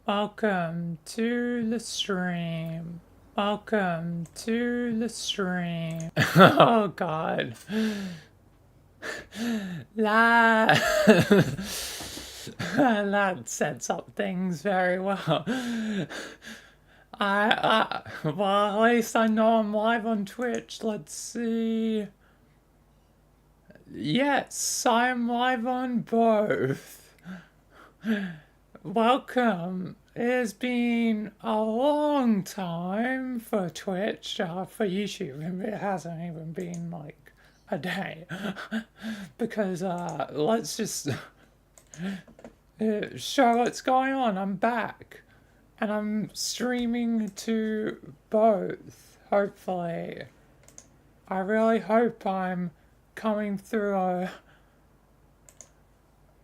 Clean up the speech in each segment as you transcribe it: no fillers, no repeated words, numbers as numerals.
Welcome to the stream. Welcome to the stream. Oh God. That that sets up things very well. Well, at least I know I'm live on Twitch. Let's see. Yes, I'm live on both. Welcome. It has been a long time for Twitch, for YouTube. It hasn't even been like a day. Because, let's just show what's going on. I'm back. And I'm streaming to both, hopefully. I really hope I'm coming through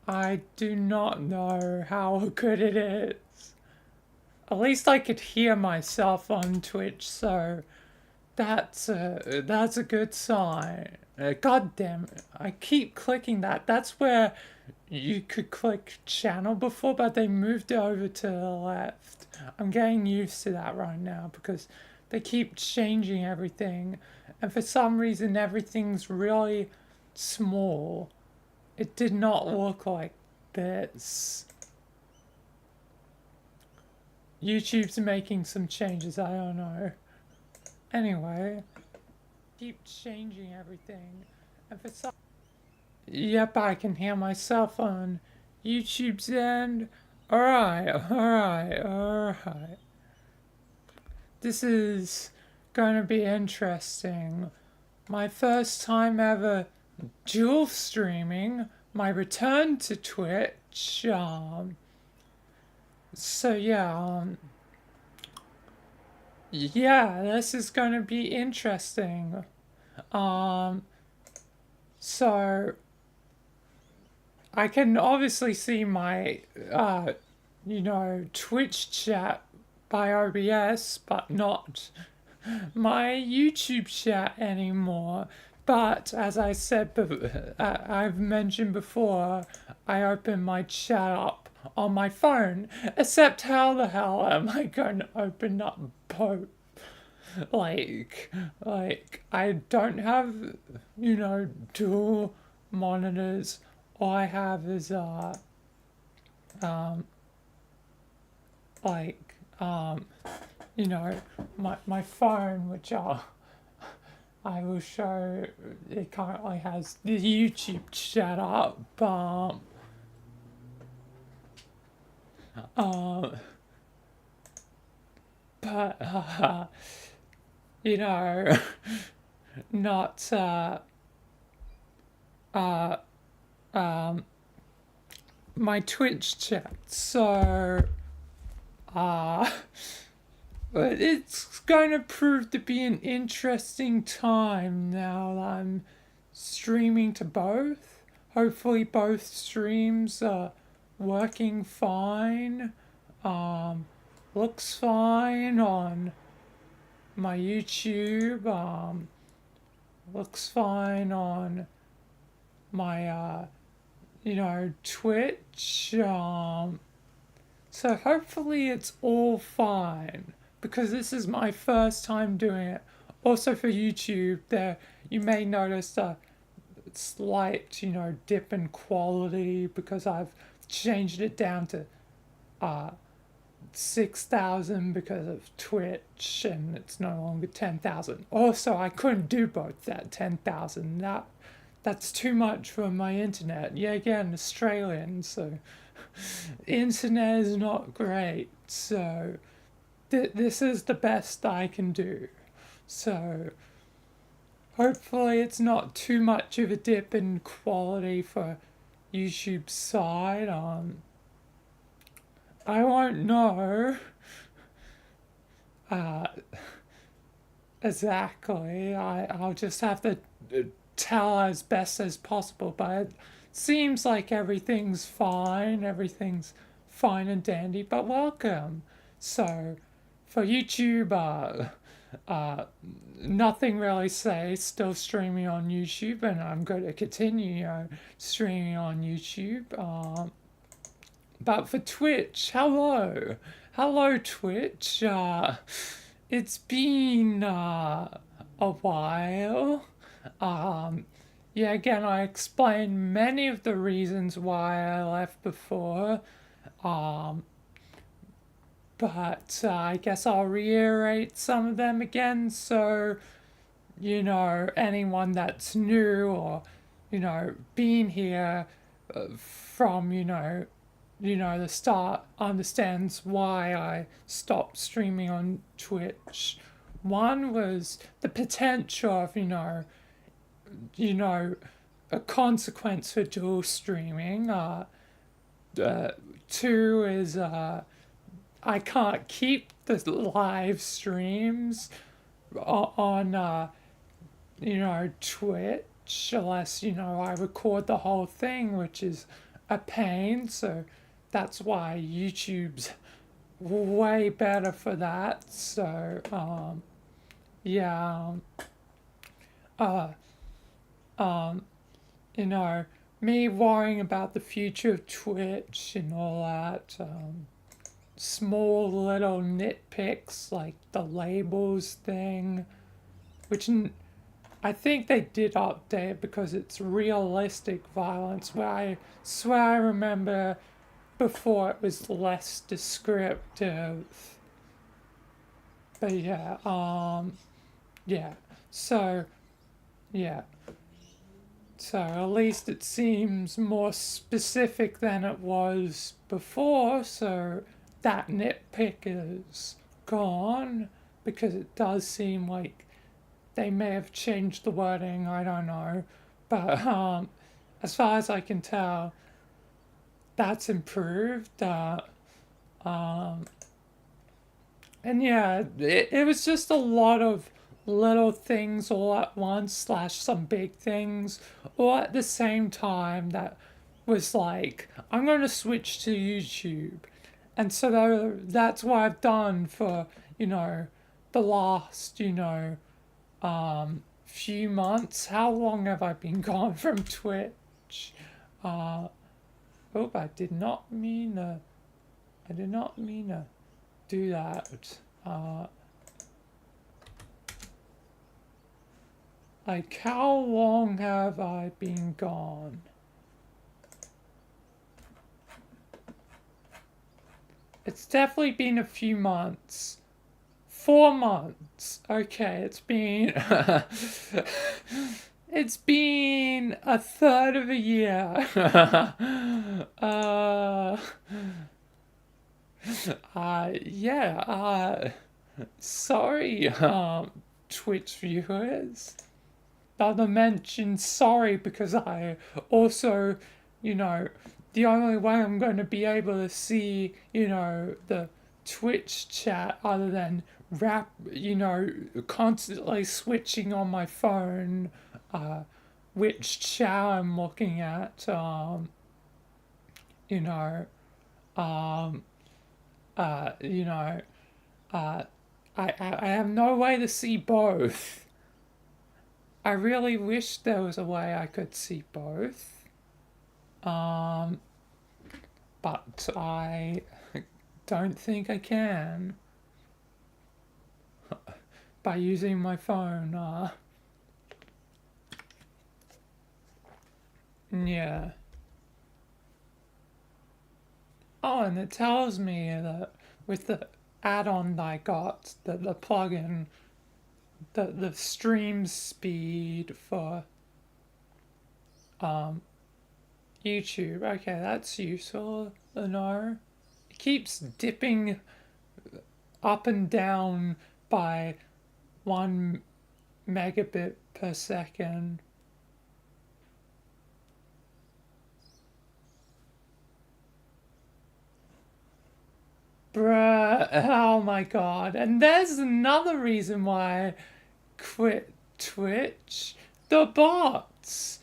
I do not know how good it is. At least I could hear myself on Twitch, so that's a good sign. God damn it. I keep clicking that. That's where you could click channel before, but they moved it over to the left. I'm getting used to that right now because they keep changing everything, and for some reason everything's really small. It did not look like this. YouTube's making some changes, I don't know. Anyway, keep changing everything. And for some... Yep, I can hear myself on YouTube's end. Alright. This is going to be interesting. My first time ever dual streaming, my return to Twitch. So yeah, this is going to be interesting. So I can obviously see my, Twitch chat by OBS, but not my YouTube chat anymore. But as I said, I've mentioned before, I open my chat up on my phone. Except how the hell am I going to open up both? Like I don't have, dual monitors. All I have is um, like my phone, which I will show. It currently has the YouTube chat up. Um, but you know, not uh, um, my Twitch chat. So but it's going to prove to be an interesting time now that I'm streaming to both. Hopefully, both streams are working fine. Looks fine on my YouTube. Looks fine on my, Twitch. So hopefully it's all fine because this is my first time doing it. Also for YouTube, there you may notice a slight, dip in quality because I've changed it down to 6,000 because of Twitch, and it's no longer 10,000. Also, I couldn't do both at 10,000. That's too much for my internet. Yeah, again, Australian, so internet is not great. So this is the best I can do. So hopefully it's not too much of a dip in quality for YouTube's side. I won't know uh, exactly. I'll just have to tell as best as possible. But it seems like everything's fine and dandy. But welcome. So for YouTube, nothing really say. Still streaming on YouTube, and I'm going to continue, streaming on YouTube. But for Twitch, hello. Hello, Twitch. It's been a while. Yeah, again, I explained many of the reasons why I left before. Um, but I guess I'll reiterate some of them again. So, anyone that's new or, been here from, the start understands why I stopped streaming on Twitch. One was the potential of, you know, a consequence for dual streaming. Two is I can't keep the live streams on Twitch unless I record the whole thing, which is a pain. So that's why YouTube's way better for that. So yeah, uh, um, you know, me worrying about the future of Twitch and all that. Small little nitpicks like the labels thing, which I think they did update because it's realistic violence, where I swear I remember before it was less descriptive. But yeah, yeah. So, yeah. So at least it seems more specific than it was before, so that nitpick is gone, because it does seem like they may have changed the wording, I don't know. But as far as I can tell, that's improved. And yeah, it was just a lot of little things all at once, slash some big things, all at the same time, that was like, I'm going to switch to YouTube. And so that's what I've done for, the last, few months. How long have I been gone from Twitch? I did not mean to do that. Like, how long have I been gone? It's definitely been a few months. 4 months. Okay, it's been it's been a third of a year. Yeah. Sorry, Twitch viewers. Other mention sorry, because I also, the only way I'm going to be able to see, the Twitch chat other than constantly switching on my phone, which chat I'm looking at, you know, um, uh, you know, I have no way to see both. I really wish there was a way I could see both. But I don't think I can by using my phone. Yeah. Oh, and it tells me that with the add-on I got, the plugin, the stream speed for YouTube. Okay, that's useful to know. It keeps dipping up and down by 1 megabit per second. Bruh, oh my god. And there's another reason why I quit Twitch. The bots.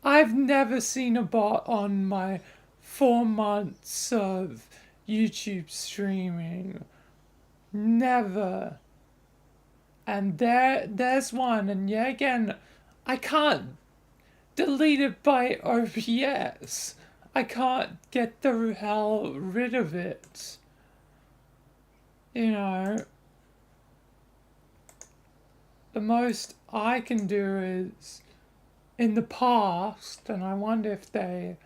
I've never seen a bot on my 4 months of YouTube streaming. Never. And there's one, and yeah, again, I can't delete it by OBS. I can't get the hell rid of it. You know, the most I can do is in the past, and I wonder if they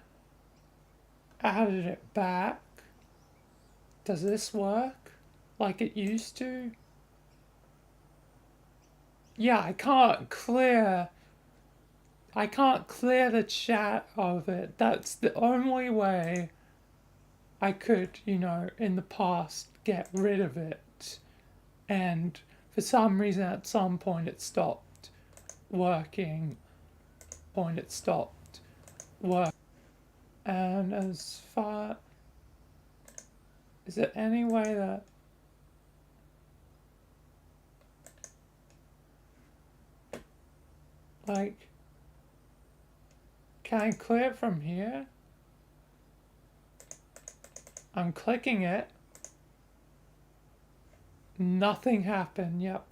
added it back. Does this work like it used to? Yeah, I can't clear the chat of it. That's the only way I could, you know, in the past get rid of it. And for some reason at some point it stopped working. Point it stopped working. And as far, is there any way that, like, can I clear it from here? I'm clicking it. Nothing happened, yep.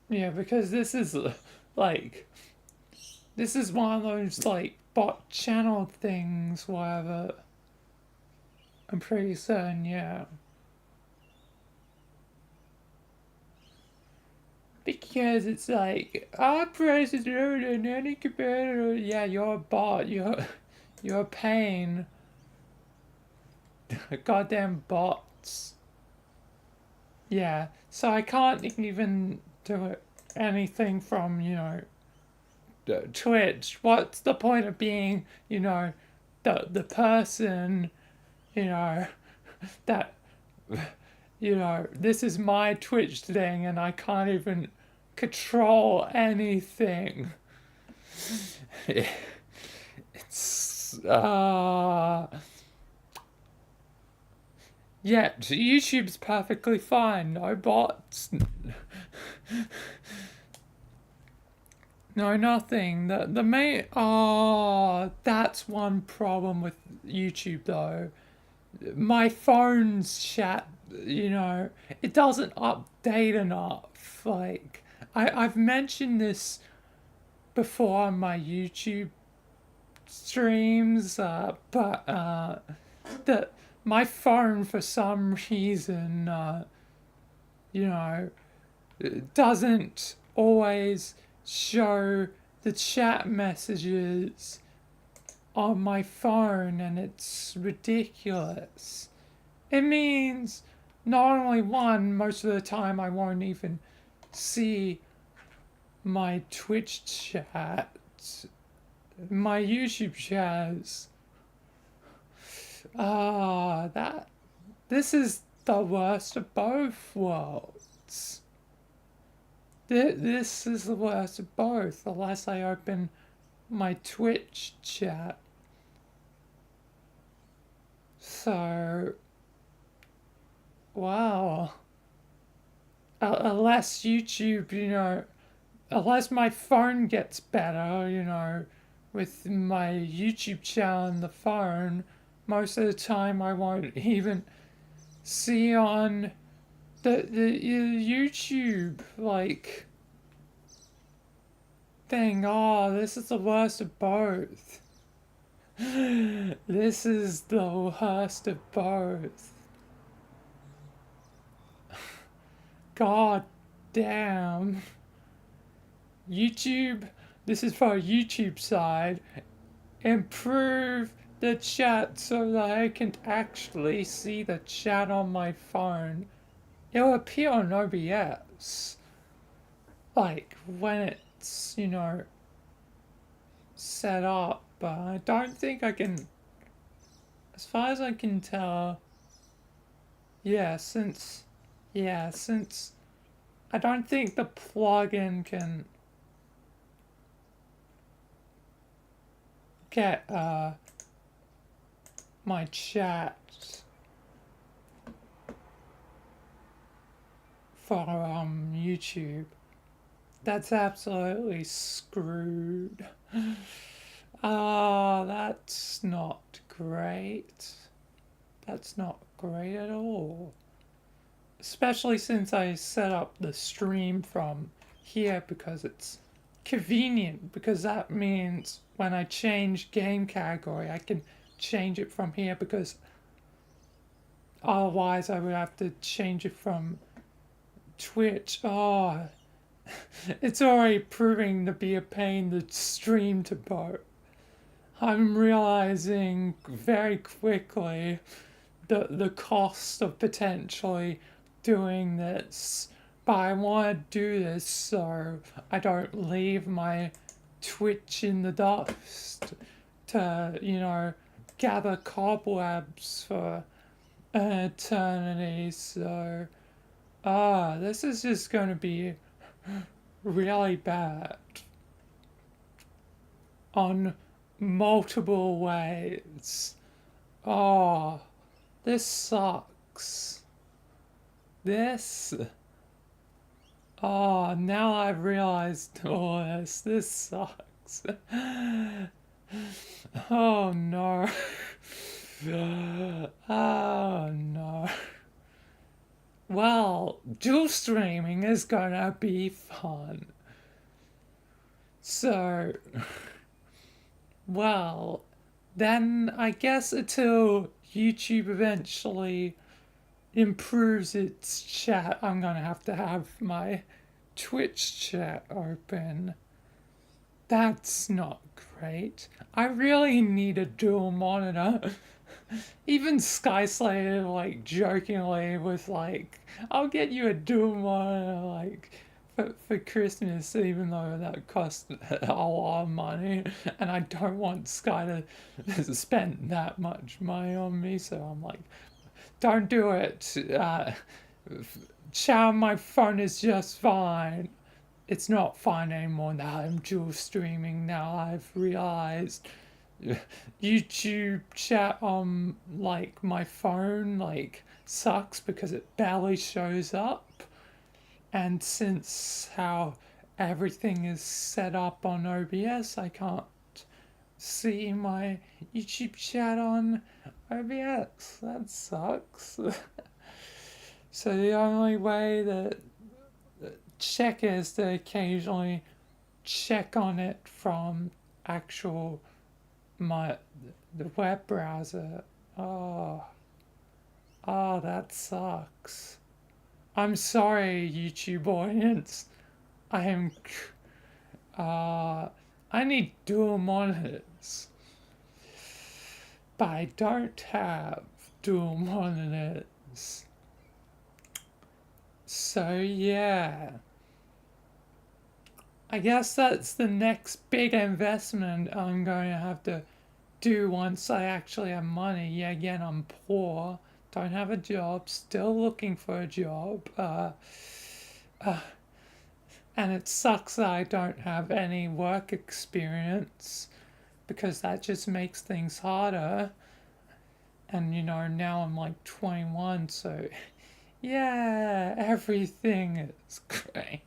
Yeah, because this is like, this is one of those like bot channel things, whatever. I'm pretty certain, yeah. Because it's like, our price is lower than any competitor. Yeah, you're a bot. You're a pain. Goddamn bots. Yeah, so I can't even do it, anything from, you know, Twitch. What's the point of being, you know, the person, you know, that, you know, this is my Twitch thing and I can't even control anything. It's, yeah, YouTube's perfectly fine. No bots. No, nothing. The main. Oh, that's one problem with YouTube though. My phone's chat, you know, it doesn't update enough. Like, I've mentioned this before on my YouTube streams, but that my phone for some reason, you know, doesn't always show the chat messages on my phone, and it's ridiculous. It means not only one, most of the time I won't even see my Twitch chat, my YouTube chats. That this is the worst of both worlds. This is the worst of both, unless I open my Twitch chat. So, wow. Unless YouTube, you know, unless my phone gets better, you know, with my YouTube channel on the phone, most of the time I won't even see on the YouTube, like, thing. Oh, this is the worst of both. This is the worst of both. God damn. YouTube, this is for YouTube side. Improve the chat so that I can actually see the chat on my phone. It'll appear on OBS. Like when it's, you know, set up, but I don't think I can, as far as I can tell, yeah, since I don't think the plugin can get my chat for YouTube. That's absolutely screwed. Ah, that's not great. That's not great at all. Especially since I set up the stream from here because it's convenient, because that means when I change game category, I can change it from here, because otherwise I would have to change it from Twitch. Oh, it's already proving to be a pain to stream to both. I'm realizing very quickly the cost of potentially doing this, but I want to do this so I don't leave my Twitch in the dust to, gather cobwebs for an eternity. So, this is just going to be really bad on multiple ways. Oh, this sucks. This. Oh, now I've realized all this. This sucks. Oh no. Oh no. Well, dual streaming is gonna be fun. So, well, then I guess until YouTube eventually improves its chat, I'm gonna have to have my Twitch chat open. That's not great. I really need a dual monitor. Even Sky Slayer, like, jokingly was like, I'll get you a dual monitor, like, for Christmas, even though that cost a lot of money, and I don't want Sky to spend that much money on me, so I'm like, don't do it. Chow, my phone is just fine. It's not fine anymore now. I'm dual streaming now. I've realized YouTube chat on like my phone like sucks because it barely shows up. And since how everything is set up on OBS, I can't see my YouTube chat on OBS. That sucks. So the only way that check is to occasionally check on it from actual my the web browser. Oh, that sucks. I'm sorry, YouTube audience. I am. I need dual monitors, but I don't have dual monitors. So yeah. I guess that's the next big investment I'm going to have to do once I actually have money. Yeah, again, I'm poor, don't have a job, still looking for a job. And it sucks that I don't have any work experience because that just makes things harder. And now I'm like 21, so yeah, everything is great.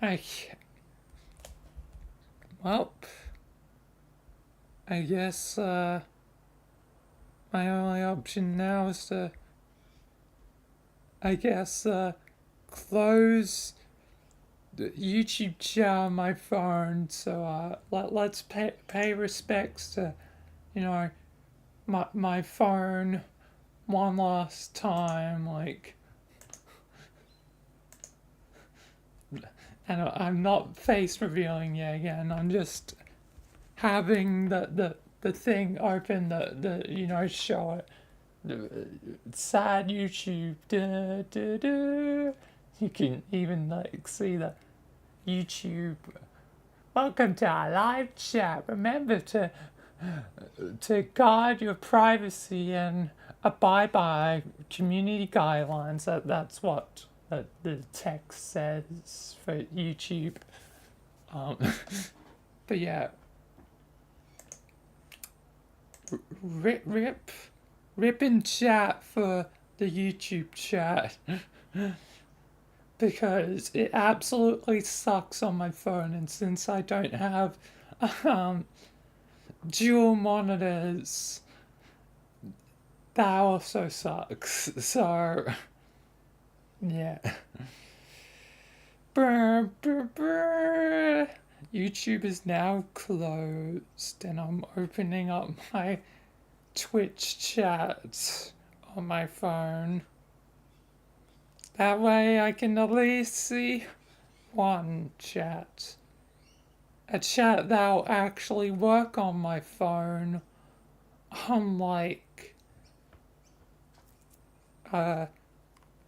Okay. Well, I guess my only option now is to, close the YouTube chat on my phone. So let's pay respects to, my phone one last time, like. And I'm not face revealing yet again. I'm just having the thing open, show it. The sad YouTube. Da, da, da. You can even like see the YouTube. Welcome to our live chat. Remember to guard your privacy and abide by community guidelines. That's what the text says for YouTube. But yeah, rip in chat for the YouTube chat because it absolutely sucks on my phone, and since I don't have dual monitors. That also sucks. So, yeah. Brr, brr, brr. YouTube is now closed, and I'm opening up my Twitch chat on my phone. That way I can at least see one chat. A chat that'll actually work on my phone. Unlike, you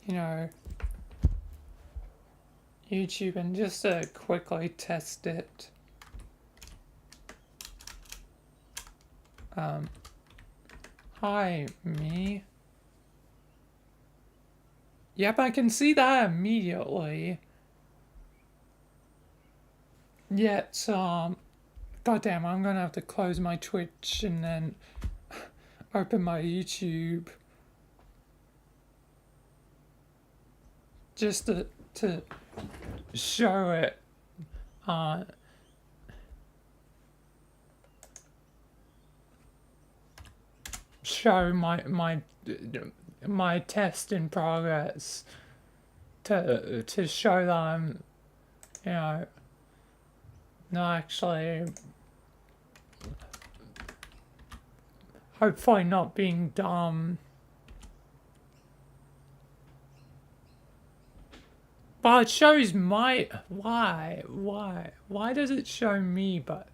know, YouTube, and just to quickly test it. Hi, me. Yep, I can see that immediately. Yet, goddamn, I'm gonna have to close my Twitch and then open my YouTube. Just to show it. Show my test in progress to show that I'm, you know, not actually, hopefully not being dumb. But it shows my, why does it show me but,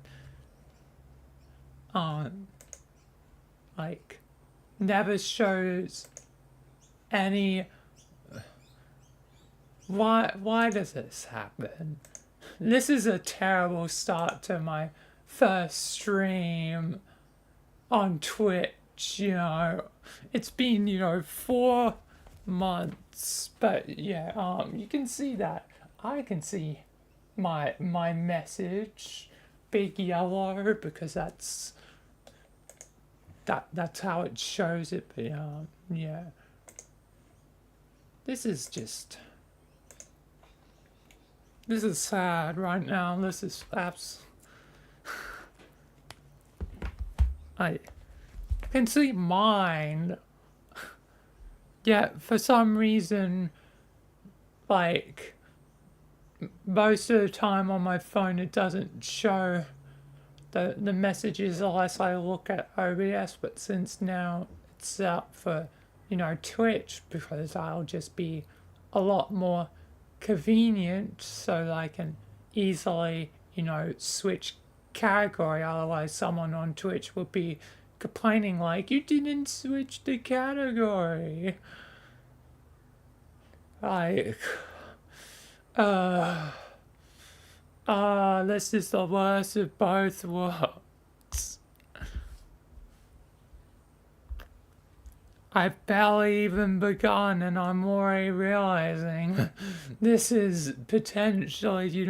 like, never shows any, why does this happen? This is a terrible start to my first stream on Twitch, you know. It's been, 4 months, but yeah, you can see that. I can see my message, big yellow, because that's how it shows it, but yeah. This is sad right now. This is I can see mine. Yet for some reason, like, most of the time on my phone it doesn't show the messages unless I look at OBS, but since now it's up for, Twitch, because I'll just be a lot more convenient so that I can easily, switch category. Otherwise someone on Twitch would be complaining like, you didn't switch the category. Like, this is the worst of both worlds. I've barely even begun and I'm already realizing this is potentially,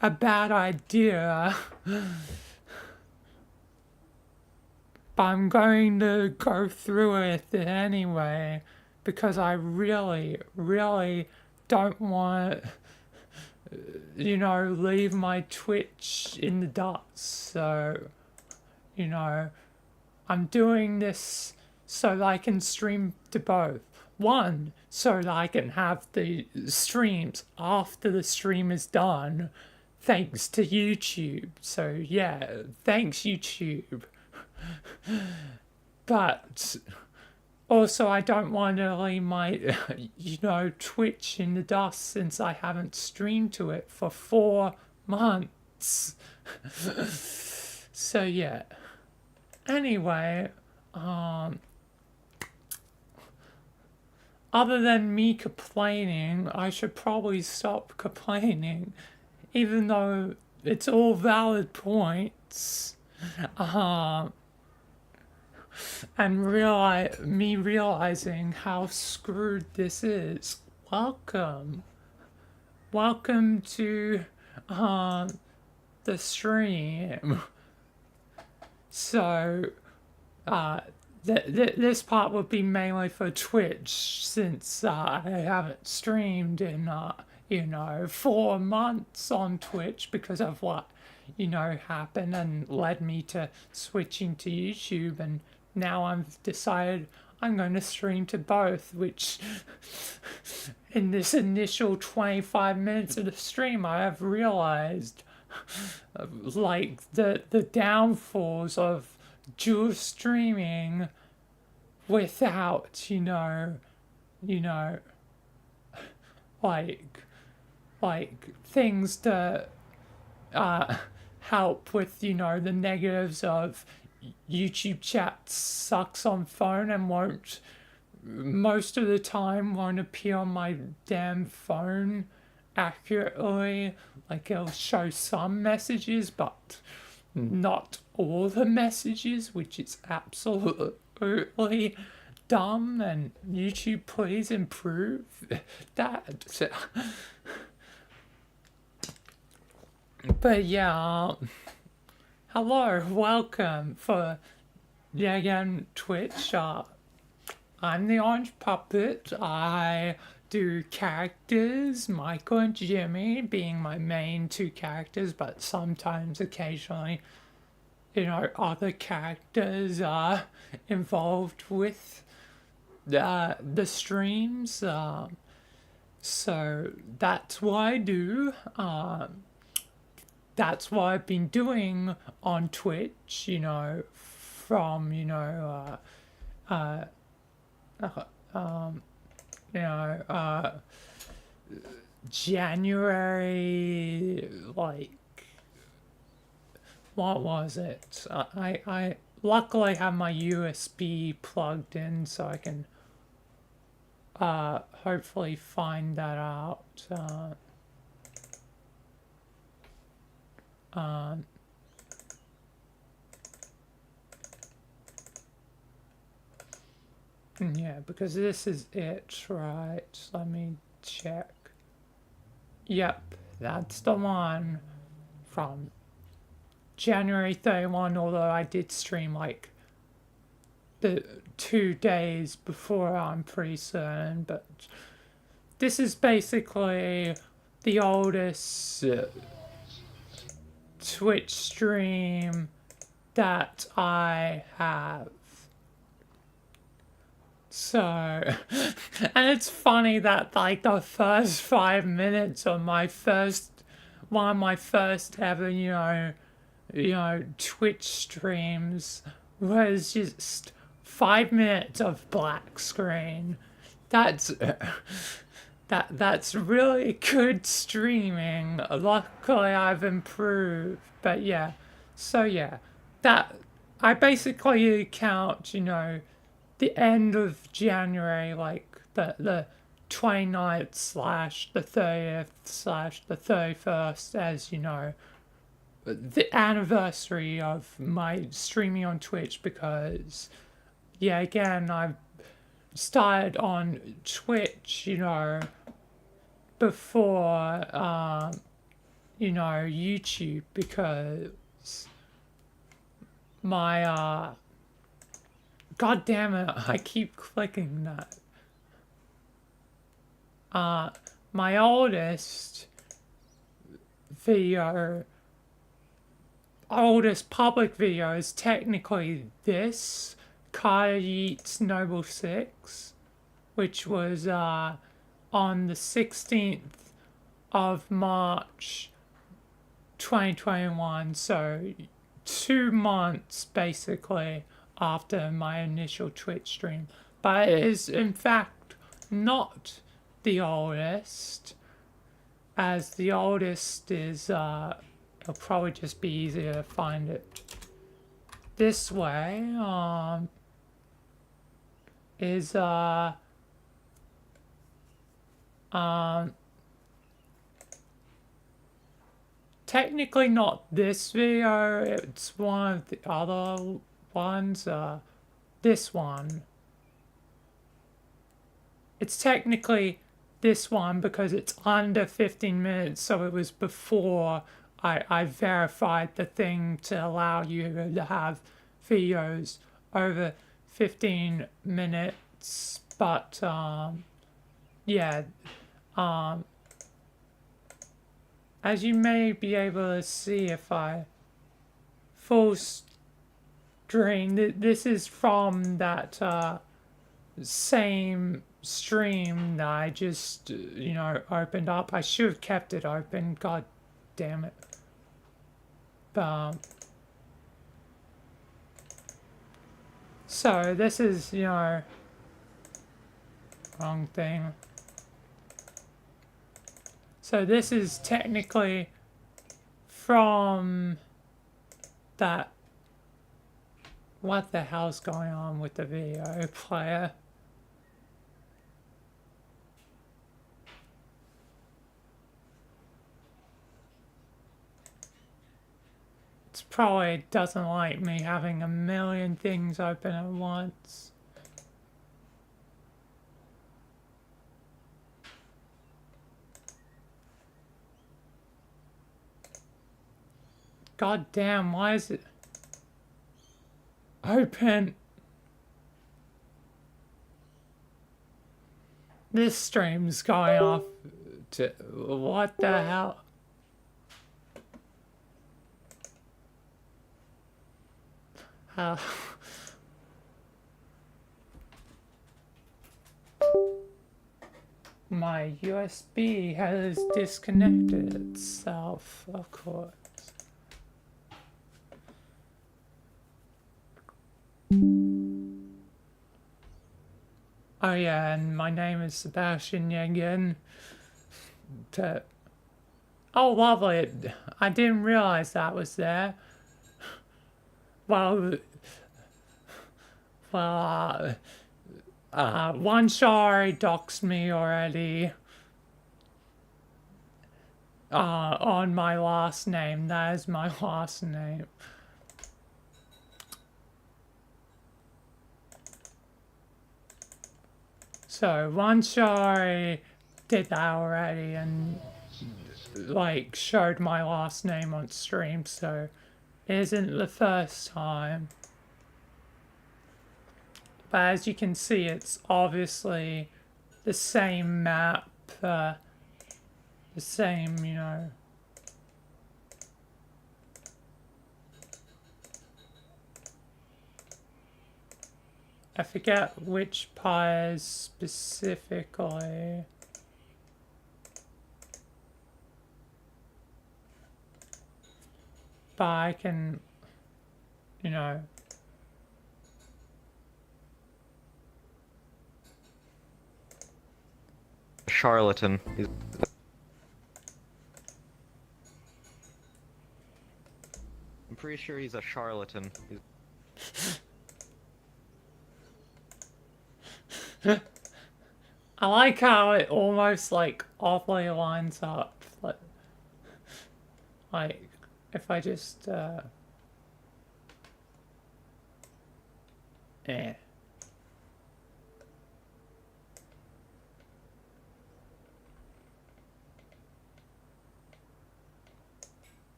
a bad idea. But I'm going to go through with it anyway, because I really, really don't want to, leave my Twitch in the dust. So, I'm doing this so that I can stream to both. One, so that I can have the streams after the stream is done, thanks to YouTube. So, yeah, thanks, YouTube. But also, I don't want to leave my, Twitch in the dust since I haven't streamed to it for 4 months. So, yeah. Anyway, other than me complaining, I should probably stop complaining, even though it's all valid points. And realizing how screwed this is. Welcome to the stream. So this part would be mainly for Twitch, since I haven't streamed in 4 months on Twitch because of what happened and led me to switching to YouTube, and now I've decided I'm going to stream to both, which in this initial 25 minutes of the stream I have realized like the downfalls of dual streaming without, like things to help with, the negatives of YouTube chat sucks on phone and won't, most of the time, won't appear on my damn phone accurately. Like, it'll show some messages, but not all the messages, which is absolutely dumb. And YouTube, please improve that. But yeah, hello, welcome for yet again Twitch. I'm the Orange Puppet. I do characters, Michael and Jimmy being my main two characters, but sometimes, occasionally, other characters are involved with the streams. So that's what I do. That's what I've been doing on Twitch, from, January, like, what was it? I luckily have my USB plugged in, so I can hopefully find that out. Yeah, because this is it, right? Let me check. Yep, that's the one from January 31, although I did stream like the 2 days before, I'm pretty certain, but this is basically the oldest Twitch stream that I have. So, and it's funny that like the first 5 minutes of one of my first ever, Twitch streams was just 5 minutes of black screen. That's that's really good streaming. Luckily I've improved, but yeah. So yeah, that I basically count, the end of January, like the 29th / the 30th / the 31st, as the anniversary of my streaming on Twitch, because yeah, again, I've started on Twitch, before YouTube, because my God damn it, I keep clicking that. My oldest public video is technically this, Kaya Yeats Noble 6, which was on the 16th of March 2021, so 2 months basically after my initial Twitch stream. But it is in fact not the oldest, as the oldest is it'll probably just be easier to find it this way, is technically not this video, it's one of the other ones, this one. It's technically this one because it's under 15 minutes, so it was before I verified the thing to allow you to have videos over 15 minutes, but yeah, as you may be able to see if I full stream, this is from that same stream that I just, opened up. I should have kept it open, god damn it. But, so this is, wrong thing. So this is technically from that. What the hell's going on with the video player? It's probably doesn't like me having a million things open at once. God damn, why is it open? This stream's going off to what the hell? My USB has disconnected itself, of course. Oh yeah, and my name is Sebastian Yegan. Oh, lovely. I didn't realize that was there. Well, one sorry doxed me already. On my last name. That is my last name. So, one sorry did that already and, like, showed my last name on stream, so it isn't the first time. But as you can see, it's obviously the same map, the same, I forget which pies specifically. But I can, Charlatan. I'm pretty sure he's a charlatan. I like how it almost like awfully lines up. Like if I just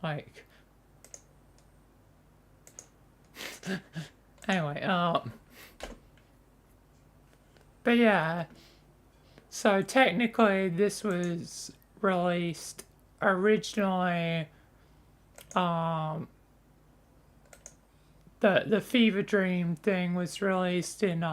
like anyway, but yeah, so technically this was released originally, the Fever Dream thing was released in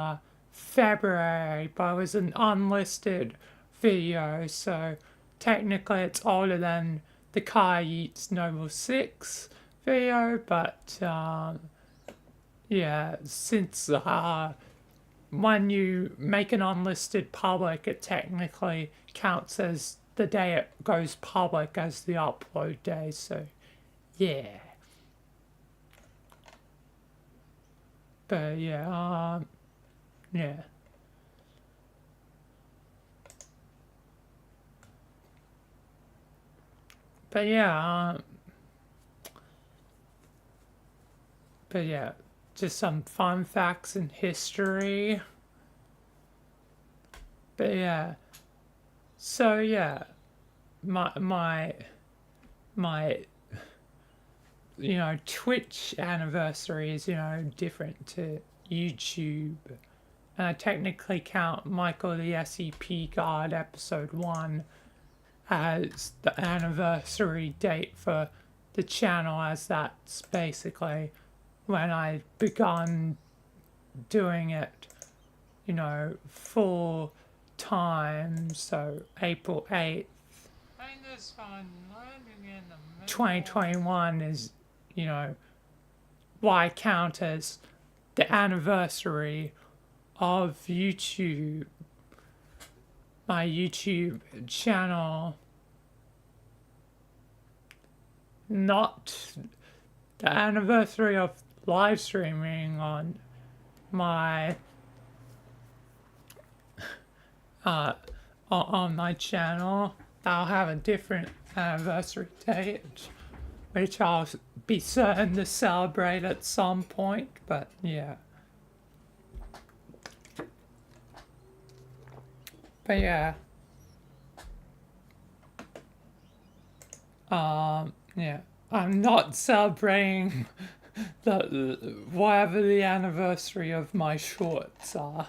February, but it was an unlisted video, so technically it's older than the Kai Eats Noble 6 video, but yeah, since when you make an unlisted public, it technically counts as the day it goes public as the upload day, so yeah. But yeah, yeah. But yeah, just some fun facts in history. But yeah, so yeah, my Twitch anniversary is different to YouTube and I technically count Michael the SCP Guard episode 1 as the anniversary date for the channel, as that's basically when I begun doing it, full time. So April 8th, 2021 is, what I count as the anniversary of YouTube, my YouTube channel. Not the anniversary of live streaming on my on my channel. I'll have a different anniversary date, which I'll be certain to celebrate at some point, but yeah. But yeah. Yeah. I'm not celebrating whatever the anniversary of my shorts are.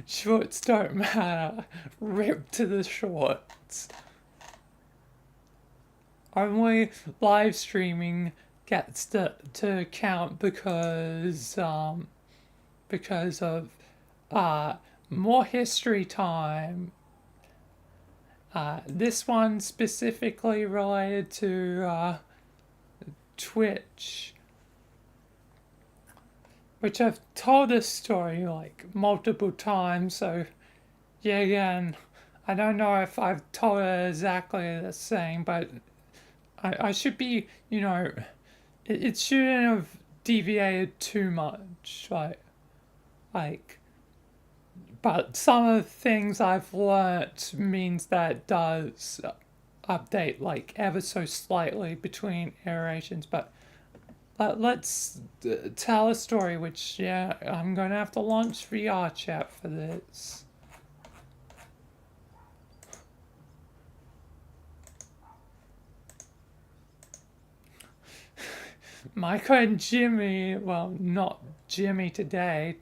Shorts don't matter. Rip to the shorts. Only live streaming gets to count because of more history time. This one specifically related to Twitch, which I've told this story like multiple times, so yeah, again, I don't know if I've told it exactly the same, but I should be, it shouldn't have deviated too much, like, but some of the things I've learnt means that it does update like ever so slightly between iterations, but let's tell a story, which, yeah, I'm going to have to launch VR chat for this. Michael and Jimmy, well, not Jimmy today.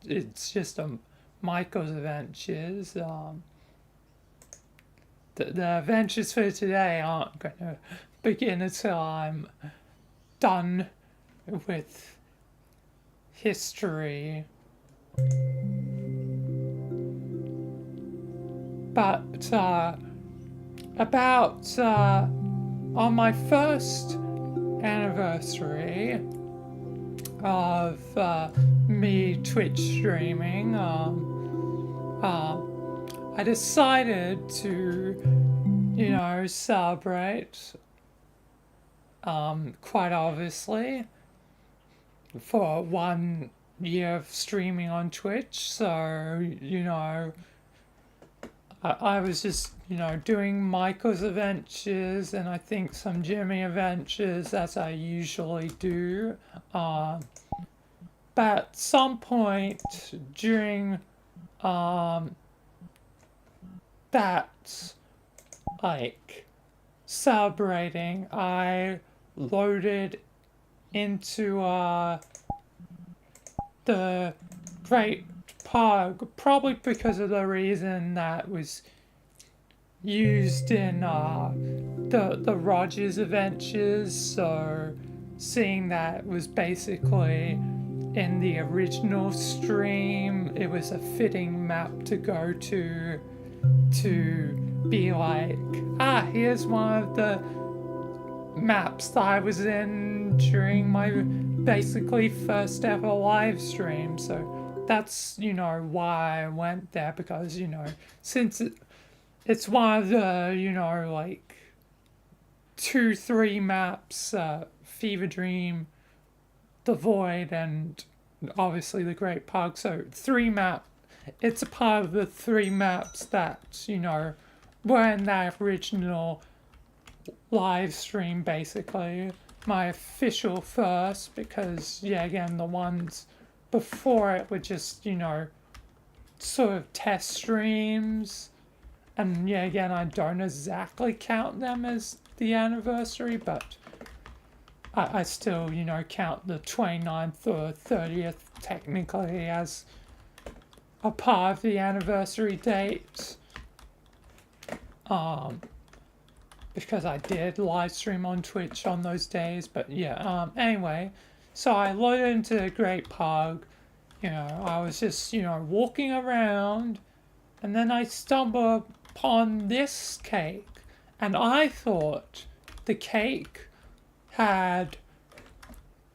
It's just Michael's adventures. The adventures for today aren't going to begin until I'm done with history. But about on my first anniversary of me Twitch streaming, I decided to, celebrate, quite obviously, for 1 year of streaming on Twitch. So, I was just, doing Michael's adventures and I think some Jimmy adventures, as I usually do. But at some point during that, like, celebrating, I loaded into the Great Pug, probably because of the reason that was used in the Rogers adventures. So seeing that was basically in the original stream, it was a fitting map to go to be like, here's one of the maps that I was in during my basically first ever live stream. So that's, why I went there, because, since it's one of the, like 2-3 maps, Fever Dream, The Void, and obviously the Great Pug. So 3 maps. It's a part of the 3 maps that, were in that original live stream, basically. My official first, because, yeah, again, the ones before it were just, sort of test streams. And, yeah, again, I don't exactly count them as the anniversary, but I still, count the 29th or 30th technically as a part of the anniversary date. Because I did live stream on Twitch on those days, but yeah, anyway, so I loaded into Great Pug, I was just, walking around, and then I stumbled upon this cake, and I thought the cake had,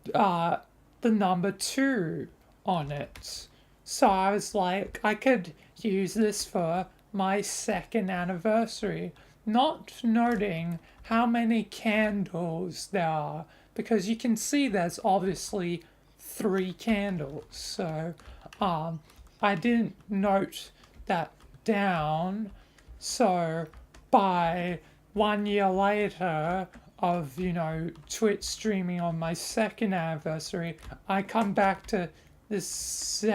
the number 2 on it. So I was like, I could use this for my 2nd anniversary, not noting how many candles there are, because you can see there's obviously 3 candles. So I didn't note that down. So by 1 year later of, Twitch streaming on my 2nd anniversary, I come back to this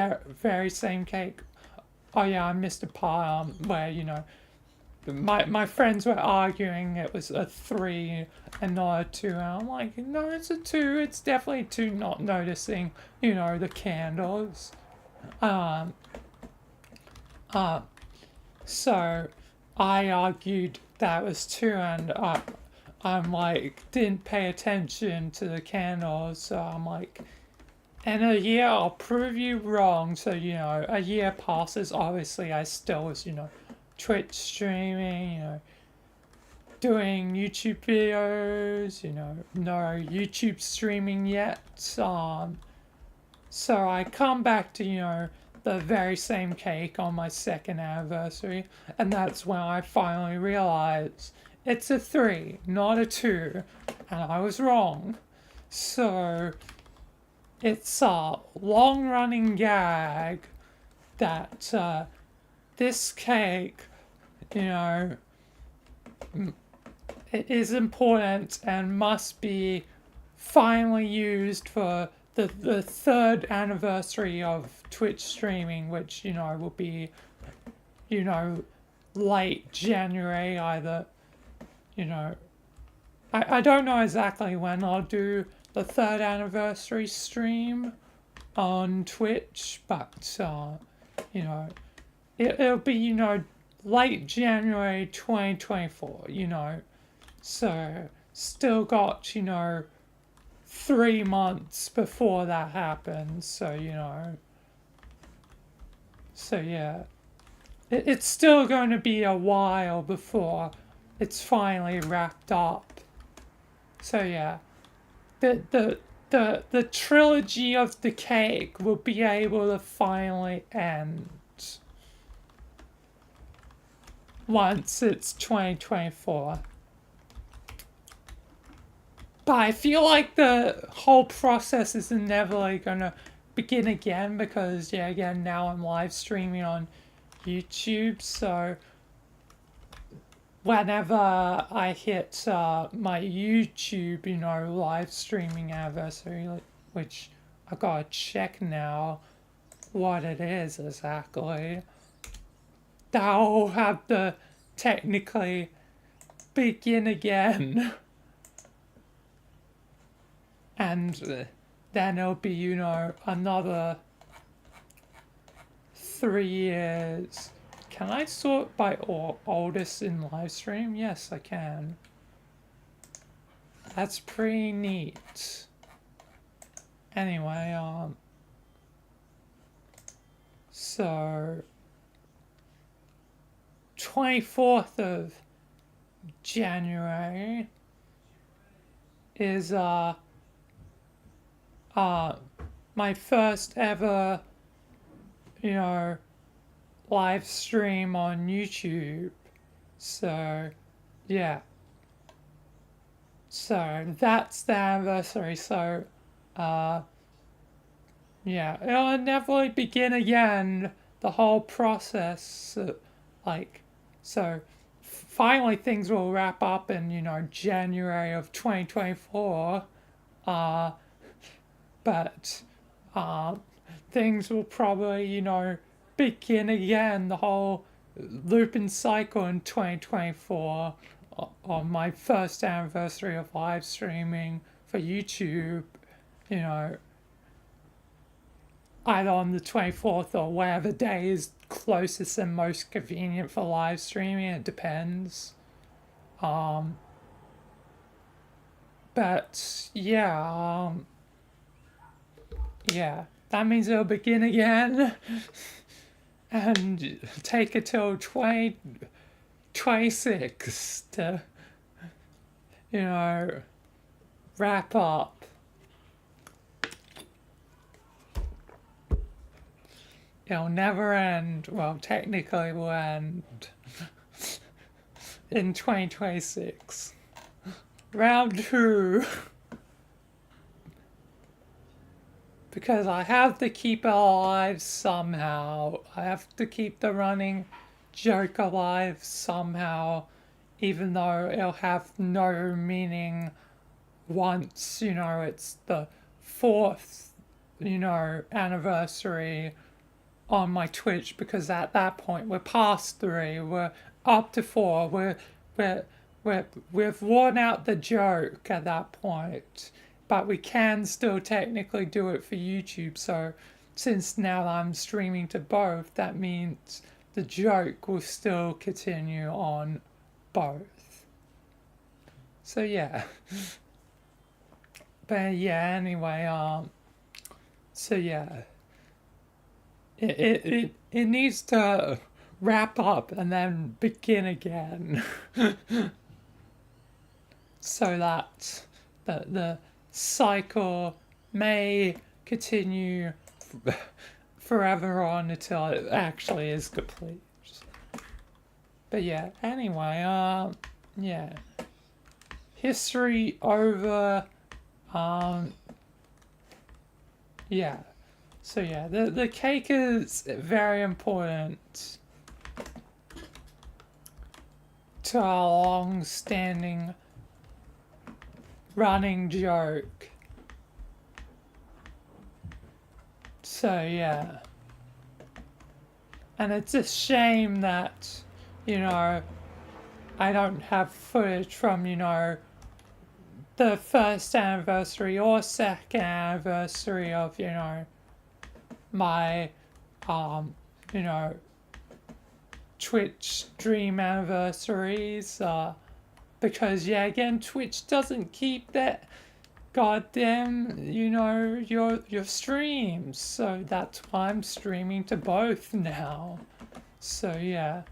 very same cake. Oh yeah, I missed a part where, my friends were arguing it was a 3 and not a 2. And I'm like, no, it's a 2. It's definitely 2, not noticing, the candles. So I argued that was 2, and I'm like, didn't pay attention to the candles. So I'm like, in a year, I'll prove you wrong. So, a year passes. Obviously, I still was, Twitch streaming, doing YouTube videos, no YouTube streaming yet. So I come back to, the very same cake on my 2nd anniversary, and that's when I finally realized it's a 3, not a 2, and I was wrong. So it's a long-running gag that this cake, it is important and must be finally used for the 3rd anniversary of Twitch streaming, which, will be, late January either, I don't know exactly when I'll do the 3rd anniversary stream on Twitch, but, it'll be, late January 2024, so still got, 3 months before that happens, so, so yeah. It's still going to be a while before it's finally wrapped up. So yeah. The trilogy of the cake will be able to finally end once it's 2024. But I feel like the whole process is inevitably gonna begin again because, yeah, again, now I'm live streaming on YouTube, so whenever I hit my YouTube, live streaming anniversary, which I gotta check now what it is exactly, that'll have to technically begin again. And then it'll be, another 3 years. Can I sort by oldest in live stream? Yes, I can. That's pretty neat. Anyway, so 24th of January is my first ever, live stream on YouTube. So, yeah. So, that's the anniversary. So, yeah, it'll inevitably begin again, the whole process. So, finally things will wrap up in, January of 2024. But things will probably, begin again, the whole looping cycle in 2024 on my first anniversary of live streaming for YouTube. either on the 24th or whatever day is closest and most convenient for live streaming. It depends. But yeah, yeah, that means it'll begin again and take it till 2026 to, wrap up. It'll never end. Well, technically, will end in 2026. Round 2. Because I have to keep it alive somehow. I have to keep the running joke alive somehow, even though it'll have no meaning once, it's the 4th, anniversary on my Twitch, because at that point we're past 3, we're up to 4, we've worn out the joke at that point, but we can still technically do it for YouTube. So since now I'm streaming to both, that means the joke will still continue on both. So yeah. But yeah, anyway, so yeah. It needs to wrap up and then begin again. So that the cycle may continue forever on until it actually is complete. But yeah, anyway, yeah. History over, yeah. So yeah, the cake is very important to our long-standing running joke. So yeah. And it's a shame that, I don't have footage from, the first anniversary or second anniversary of, my, Twitch stream anniversaries, because yeah, again, Twitch doesn't keep that goddamn, your streams, so that's why I'm streaming to both now. So yeah,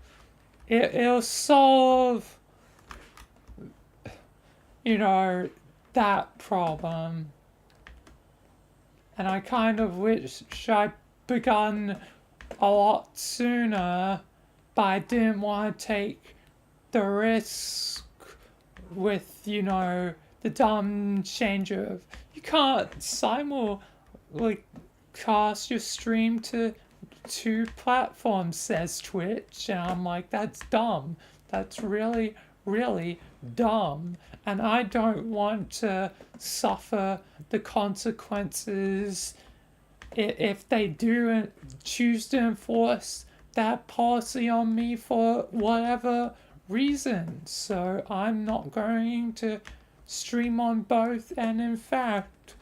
it'll solve, that problem. And I kind of wish I'd begun a lot sooner, but I didn't want to take the risk with, the dumb change of, you can't cast your stream to 2 platforms, says Twitch. And I'm like, that's dumb. That's really, really dumb. And I don't want to suffer the consequences if they do choose to enforce that policy on me for whatever reason. So I'm not going to stream on both, and in fact,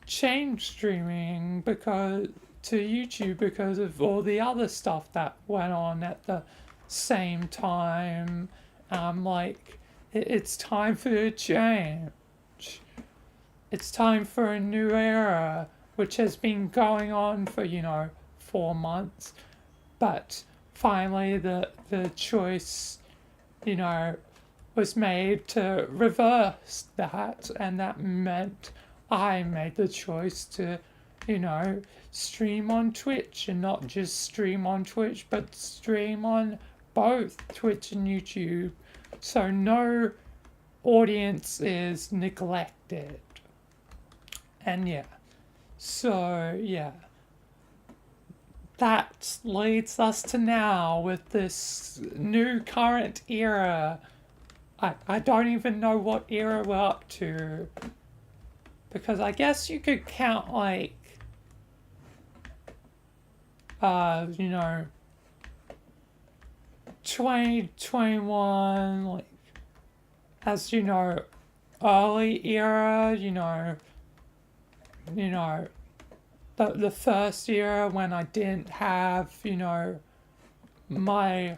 change streaming to YouTube because of all the other stuff that went on at the same time. I'm like, it's time for a change. It's time for a new era, which has been going on for, 4 months. But finally the choice, was made to reverse that, and that meant I made the choice to, stream on Twitch, and not just stream on Twitch, but stream on both Twitch and YouTube, so no audience is neglected. And yeah, so yeah, that leads us to now with this new current era. I don't even know what era we're up to, because I guess you could count 2021, as, early era, the first era when I didn't have, my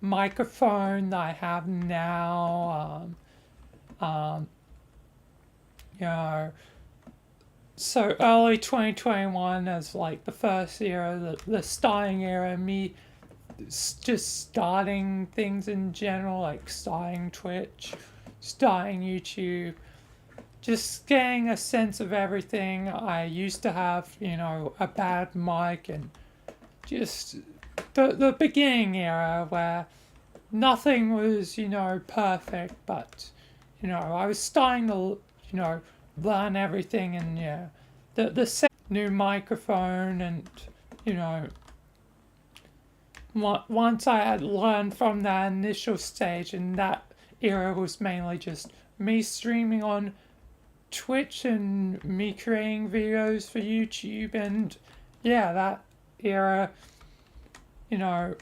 microphone that I have now. You know, so early 2021 as like the first era, the starting era, me just starting things in general, like starting Twitch, starting YouTube, just getting a sense of everything. I used to have, a bad mic and just the beginning era where nothing was, perfect, but, I was starting to, learn everything and, yeah, the new microphone and, you know, once I had learned from that initial stage, and that era was mainly just me streaming on Twitch and me creating videos for YouTube, and yeah, that era, you know,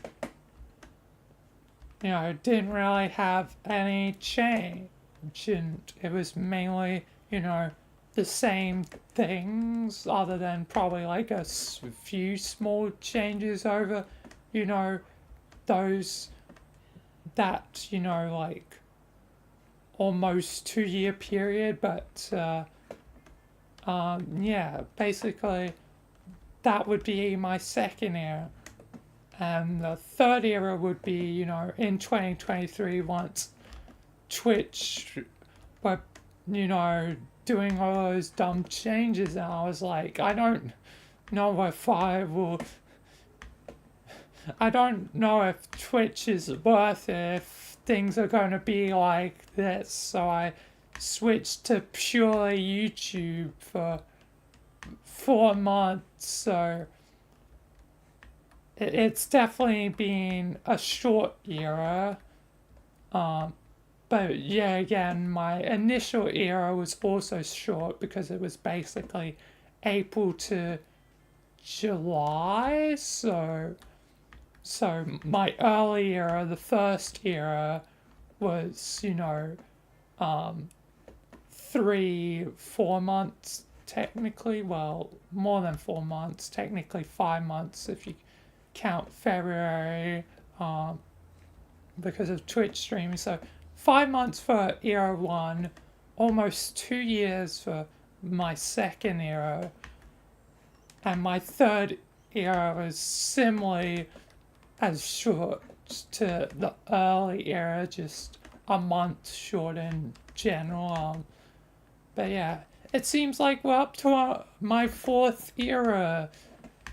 didn't really have any change, and it was mainly, the same things, other than probably like a few small changes over, you know, those that, like almost 2 year period, but yeah, basically that would be my second era. And the third era would be, in 2023 once Twitch were, doing all those dumb changes, and I was like, I don't know if Twitch is worth it if things are going to be like this, so I switched to purely YouTube for 4 months, so it's definitely been a short era. But yeah, again, my initial era was also short because it was basically April to July. So my early era, the first era, was 3, 4 months technically. Well, more than 4 months, technically 5 months if you count February, because of Twitch streaming. So 5 months for era one, almost 2 years for my second era, and my third era was similarly as short to the early era, just a month short in general. But yeah, it seems like we're up to my fourth era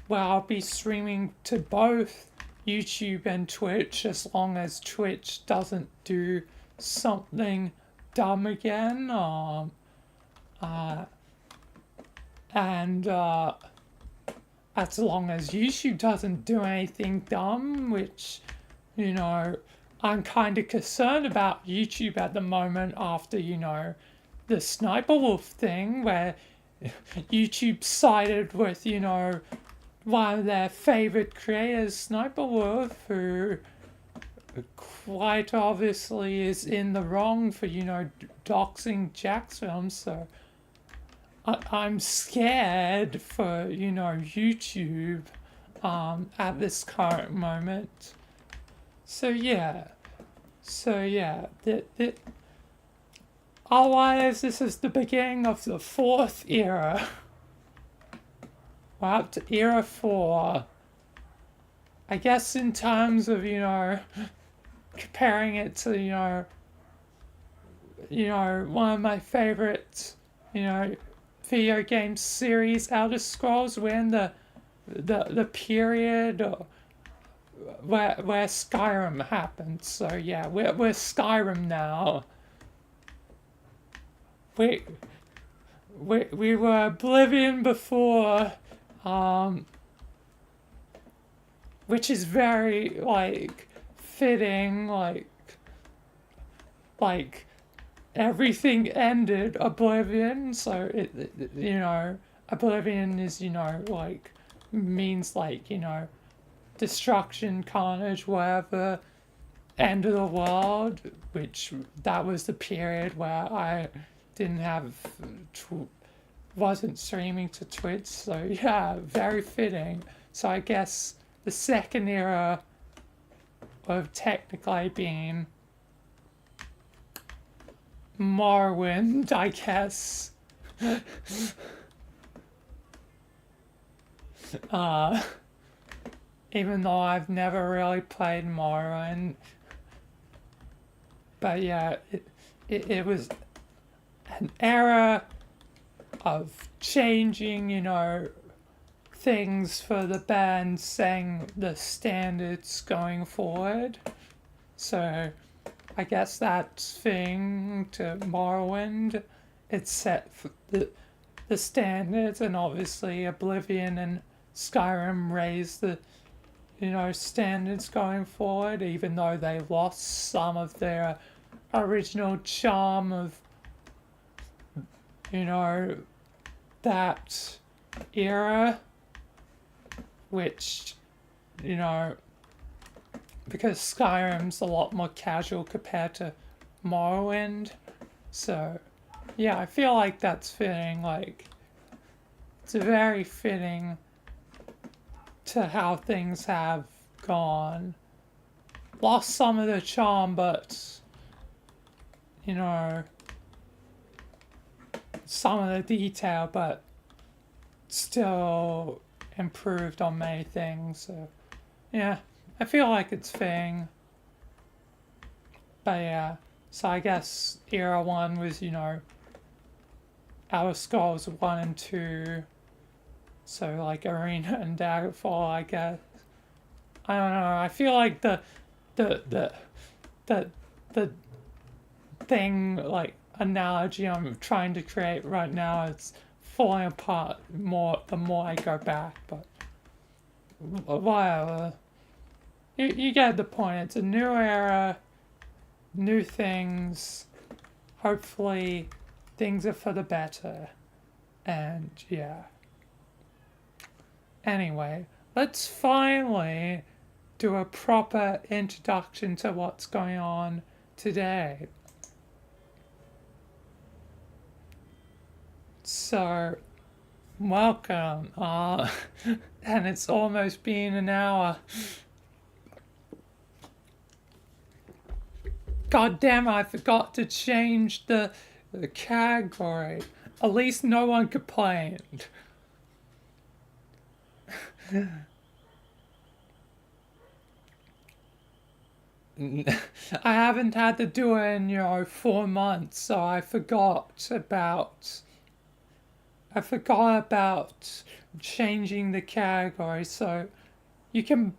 where I'll be streaming to both YouTube and Twitch, as long as Twitch doesn't do something dumb again. And as long as YouTube doesn't do anything dumb, which, I'm kind of concerned about YouTube at the moment after, the Sniper Wolf thing, where YouTube sided with, one of their favorite creators, Sniper Wolf, who quite obviously is in the wrong for, doxing Jack's films. So I'm scared for, YouTube at this current moment. So yeah. Otherwise, this is the beginning of the fourth era. We're up to era 4. I guess in terms of, comparing it to, one of my favorites, video game series, Elder Scrolls, we're in the period where Skyrim happened. So yeah, we're Skyrim now. We were Oblivion before, which is very like fitting, like everything ended Oblivion, so Oblivion is, like means like, destruction, carnage, whatever, end of the world, which that was the period where I didn't have wasn't streaming to Twitch, so yeah, very fitting. So I guess the second era would have technically been Morrowind, I guess. uh, Even though I've never really played Morrowind. But yeah, it was an era of changing, things for the band, setting the standards going forward. So I guess that's thing to Morrowind. It set for the standards, and obviously Oblivion and Skyrim raised the standards going forward, even though they lost some of their original charm of that era, which because Skyrim's a lot more casual compared to Morrowind. So yeah, I feel like that's fitting. Like, it's very fitting to how things have gone. Lost some of the charm, but some of the detail, but still improved on many things. So yeah, I feel like it's fitting. But yeah, so I guess era 1 was, Outer Scrolls 1 and 2. So like Arena and Daggerfall, I guess. I don't know. I feel like the thing, like, analogy I'm trying to create right now is falling apart more the more I go back. But whatever. You get the point. It's a new era, new things. Hopefully, things are for the better. And yeah. Anyway, let's finally do a proper introduction to what's going on today. So, welcome. And it's almost been an hour. God damn, I forgot to change the category. At least no one complained. I haven't had to do it in 4 months, so I forgot about changing the category. So you can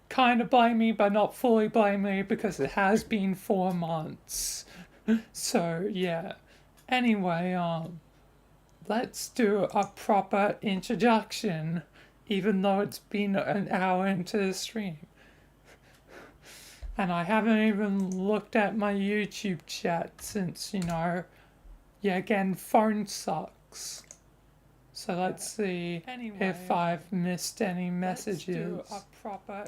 kind of blame me, but not fully blame me, because it has been 4 months. So yeah. Anyway, let's do a proper introduction, even though it's been an hour into the stream. And I haven't even looked at my YouTube chat since, again, phone sucks. So let's see if I've missed any messages. Let's do a proper...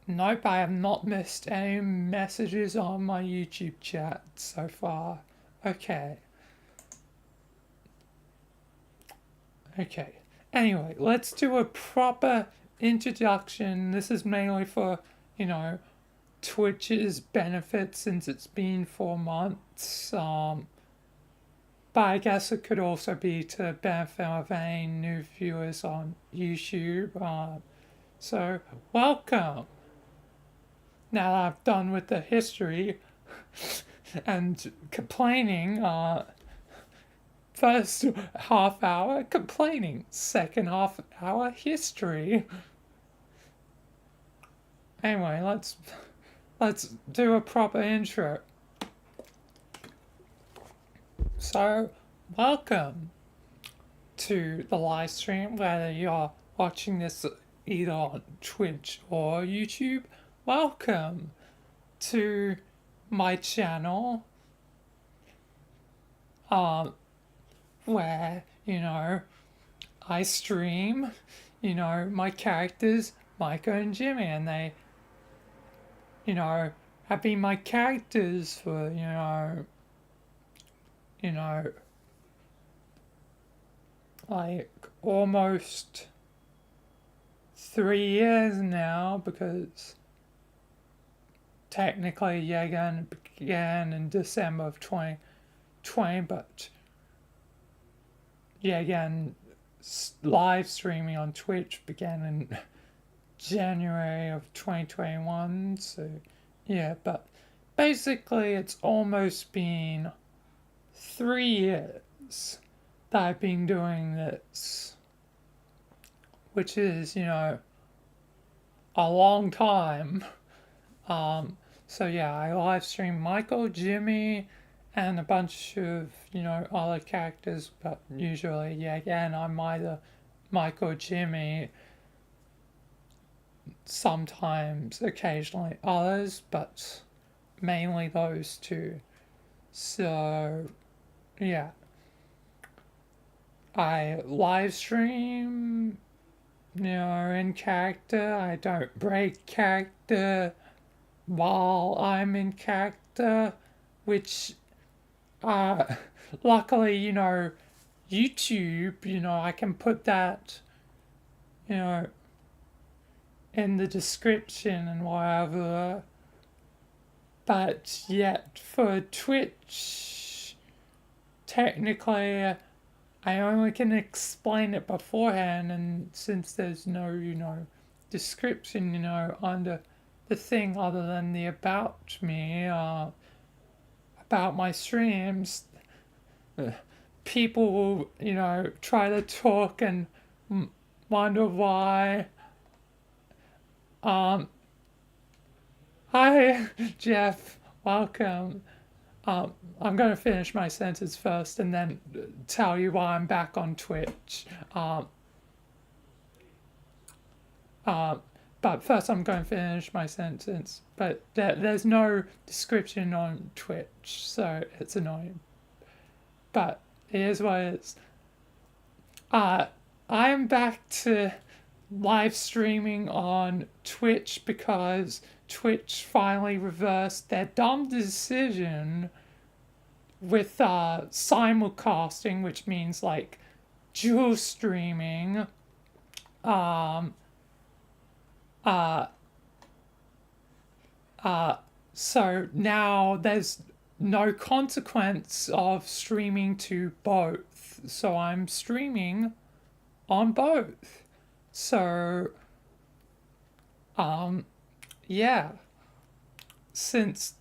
Nope, I have not missed any messages on my YouTube chat so far. Okay. Anyway, let's do a proper introduction. This is mainly for, Twitch's benefit since it's been 4 months. But I guess it could also be to benefit of any new viewers on YouTube. So, welcome. Now that I've done with the history and complaining, first half hour complaining, second half hour history. Anyway, let's do a proper intro. So, welcome to the live stream, whether you're watching this either on Twitch or YouTube. Welcome to my channel, where, I stream, my characters, Micah and Jimmy, and they, have been my characters for, you know, like almost 3 years now, because technically Yagan began in December of 2020, but Yagan live streaming on Twitch began in January of 2021. So yeah, but basically it's almost been 3 years that I've been doing this, which is, a long time. So yeah, I live stream Michael, Jimmy, and a bunch of, other characters, but usually, yeah, again, I'm either Michael, Jimmy, sometimes, occasionally others, but mainly those two. So, yeah, I live stream, in character. I don't break character while I'm in character, which, uh, luckily, YouTube, I can put that, you know, in the description and whatever. But yet for Twitch, technically, I only can explain it beforehand, and since there's no, description, under the thing other than the about me, about my streams, people will, try to talk and wonder why. Um, Hi, Jeff. Welcome. I'm going to finish my sentence first and then tell you why I'm back on Twitch. But first, I'm going to finish my sentence. But there's no description on Twitch, so it's annoying. But it is what it is. I'm back to live streaming on Twitch because Twitch finally reversed their dumb decision with simulcasting, which means like dual streaming. So now there's no consequence of streaming to both. So I'm streaming on both. So, yeah. Since,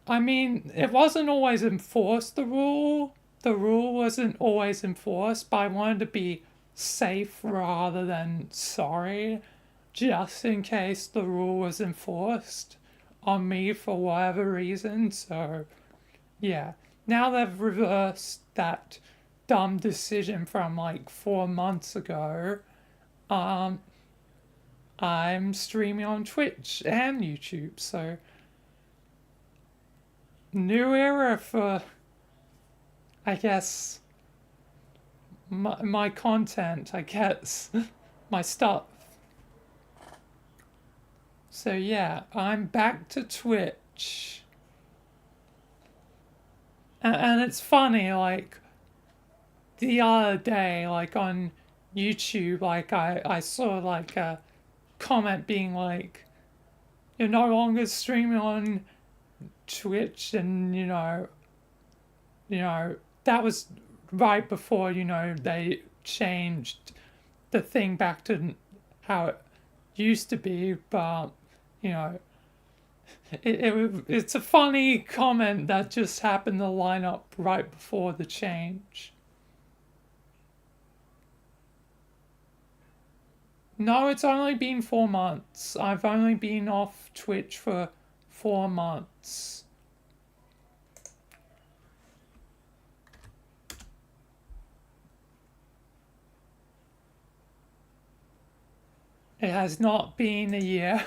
I mean, it wasn't always enforced, the rule. The rule wasn't always enforced, but I wanted to be safe rather than sorry, just in case the rule was enforced on me for whatever reason. So, yeah. Now they've reversed that dumb decision from like 4 months ago. I'm streaming on Twitch and YouTube, so new era for, I guess, my content, I guess, my stuff. So yeah, I'm back to Twitch. And it's funny, like, the other day, like, on YouTube, like, I saw, like, a comment being like, you're no longer streaming on Twitch, and, that was right before, they changed the thing back to how it used to be, but, you know, it's a funny comment that just happened to line up right before the change. No, it's only been 4 months. I've only been off Twitch for 4 months. It has not been a year.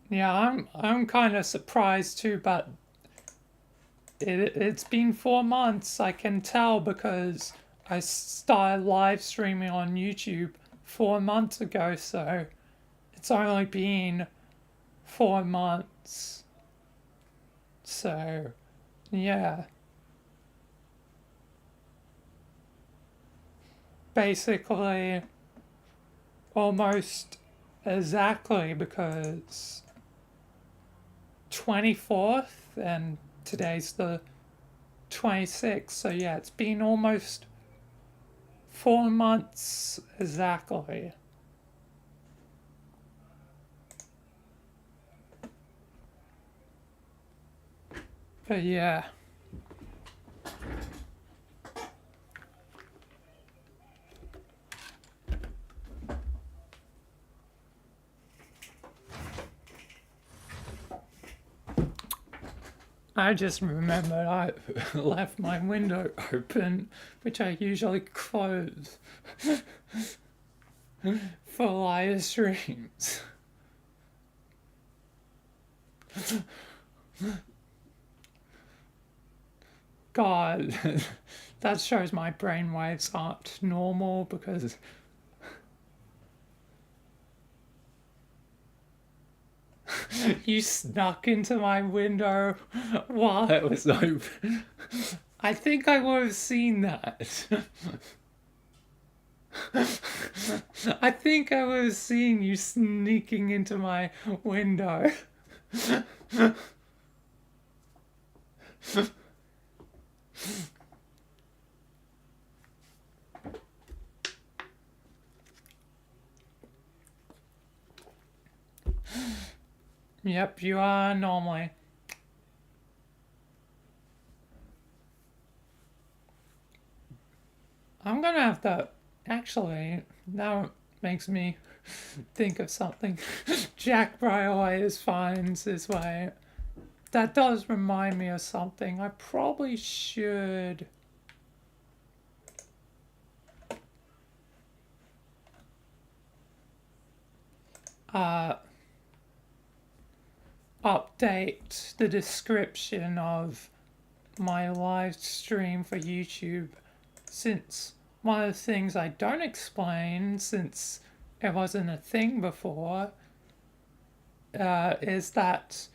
Yeah, I'm kind of surprised too, but it's been 4 months. I can tell because I started live streaming on YouTube 4 months ago, so it's only been 4 months. So, yeah. Basically, almost exactly, because 24th and today's the 26th, so yeah, it's been almost 4 months exactly. But yeah. I just remembered I left my window open, which I usually close for live streams. God, that shows my brainwaves aren't normal, because you snuck into my window while it was open. I think I would have seen that. I think I would have seen you sneaking into my window. Yep, you are normally. I'm gonna have to. Actually, now it makes me think of something. Jack Bry always finds his way. That does remind me of something. I probably should. Uh, Update the description of my live stream for YouTube, since one of the things I don't explain, since it wasn't a thing before, is that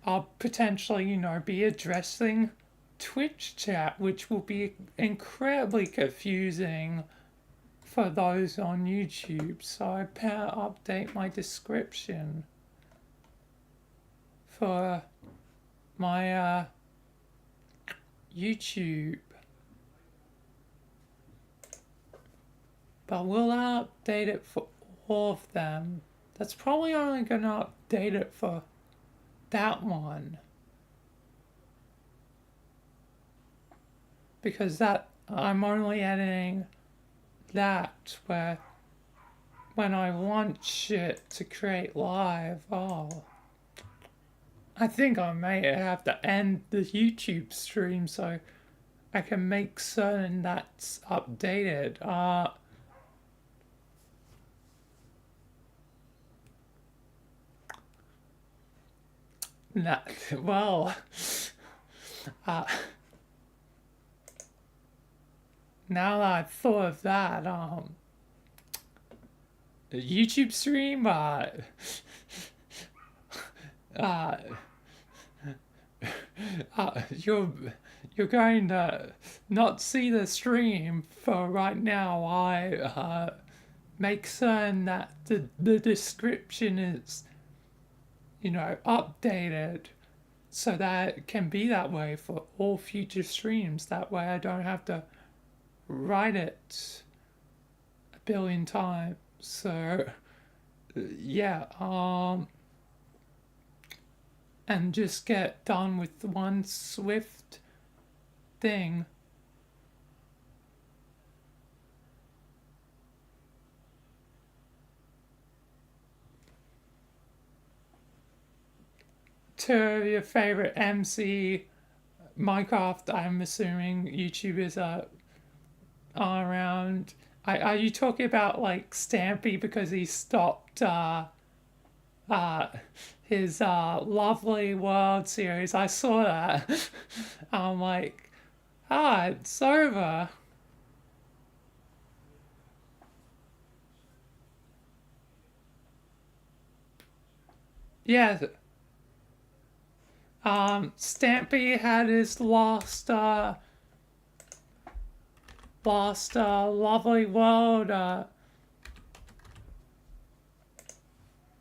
I'll potentially, be addressing Twitch chat, which will be incredibly confusing for those on YouTube. So I better update my description for my YouTube. But we'll update it for all of them. That's probably only gonna update it for that one, because that I'm only editing that where when I want shit to create live. Oh, I think I may have to end the YouTube stream so I can make certain that's updated. Nah, well, uh, now that I've thought of that, the YouTube stream, uh, you're going to not see the stream for right now. I make certain that the description is, updated so that it can be that way for all future streams. That way I don't have to write it a billion times. So yeah, and just get done with one swift thing. Two of your favorite MC Minecraft, I'm assuming YouTubers are around. Are you talking about like Stampy because he stopped uh, his Lovely World series? I saw that. I'm like, it's over. yeah, Stampy had his last lovely world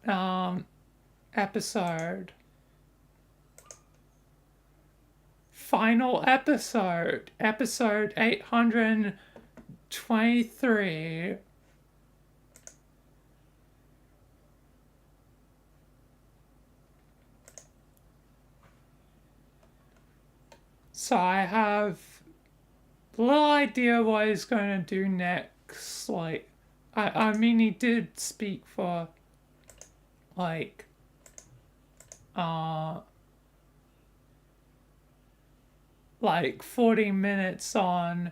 um episode. Final episode, episode 823. So I have little idea what he's going to do next. Like, I mean, he did speak for, like, uh, like 40 minutes on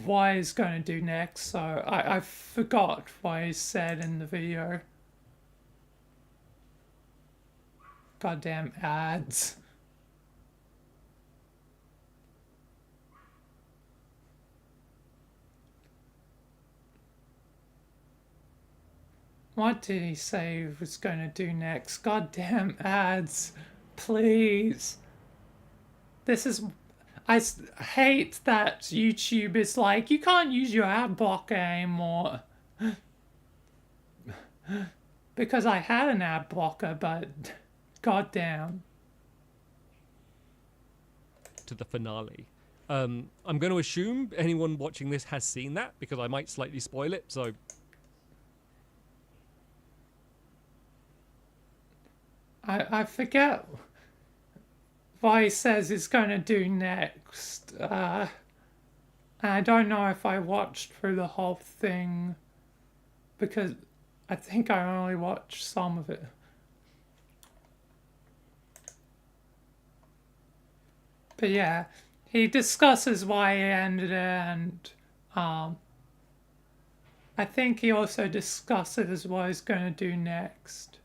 what he's going to do next. So I forgot what he said in the video. Goddamn ads. What did he say he was going to do next? Goddamn ads. Please. This is. Hate that YouTube is like, you can't use your ad blocker anymore. Because I had an ad blocker, but. Goddamn. To the finale. I'm going to assume anyone watching this has seen that because I might slightly spoil it, so. I forget what he says he's going to do next. I don't know if I watched through the whole thing because I think I only watched some of it. But yeah, he discusses why he ended it, and I think he also discusses what he's going to do next.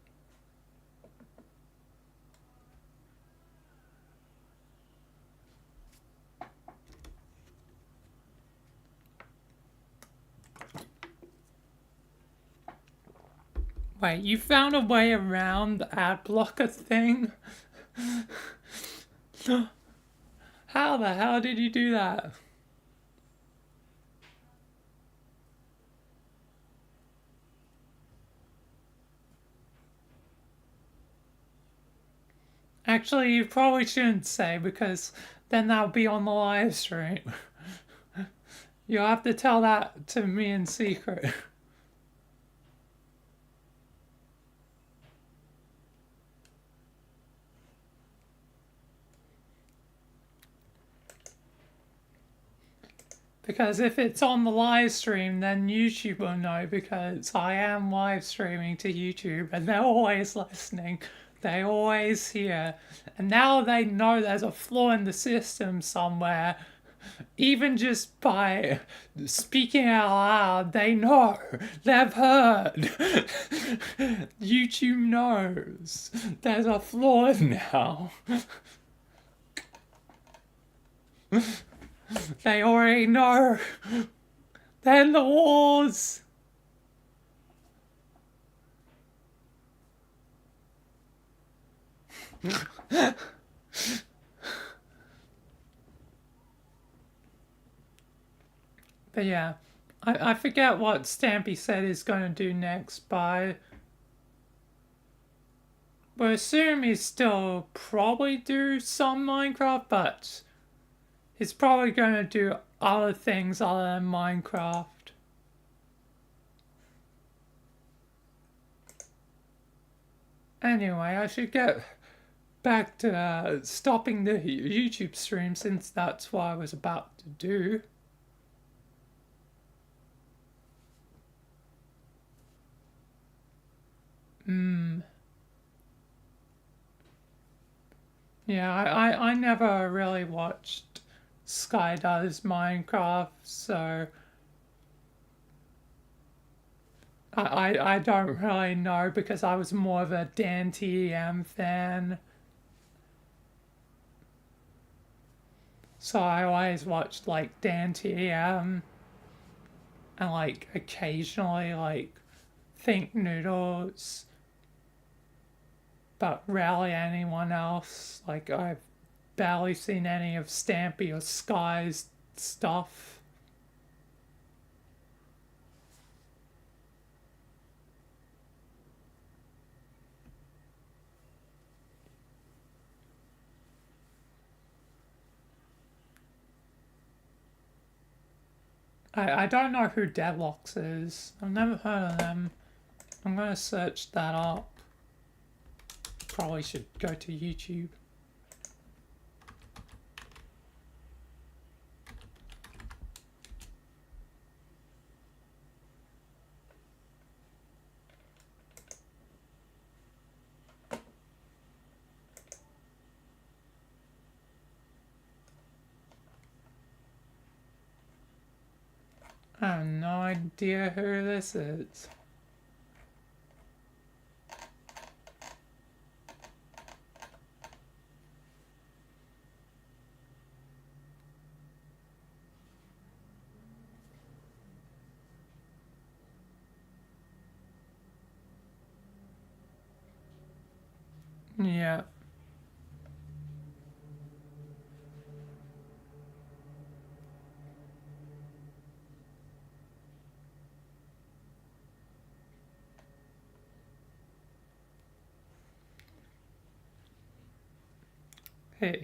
Wait, you found a way around the ad blocker thing? How the hell did you do that? Actually, you probably shouldn't say because then that'll be on the live stream. You'll have to tell that to me in secret. Because if it's on the live stream, then YouTube will know because I am live streaming to YouTube and they're always listening. They always hear. And now they know there's a flaw in the system somewhere. Even just by speaking out loud, they know. They've heard. YouTube knows. There's a flaw now. They already know. They're in the wars. But yeah, I forget what Stampy said he's going to do next, but we assume he's still probably do some Minecraft, but he's probably going to do other things other than Minecraft. Anyway, I should get back to stopping the YouTube stream since that's what I was about to do. Yeah, I never really watched Sky Does Minecraft, so I don't really know because I was more of a Dan TEM fan. So I always watched like Dan TEM and like occasionally like Think Noodles. but rarely anyone else. Like, I've barely seen any of Stampy or Sky's stuff. I don't know who Deadlocks is. I've never heard of them. I'm gonna search that up. Probably should go to YouTube. I have no idea who this is. Yeah.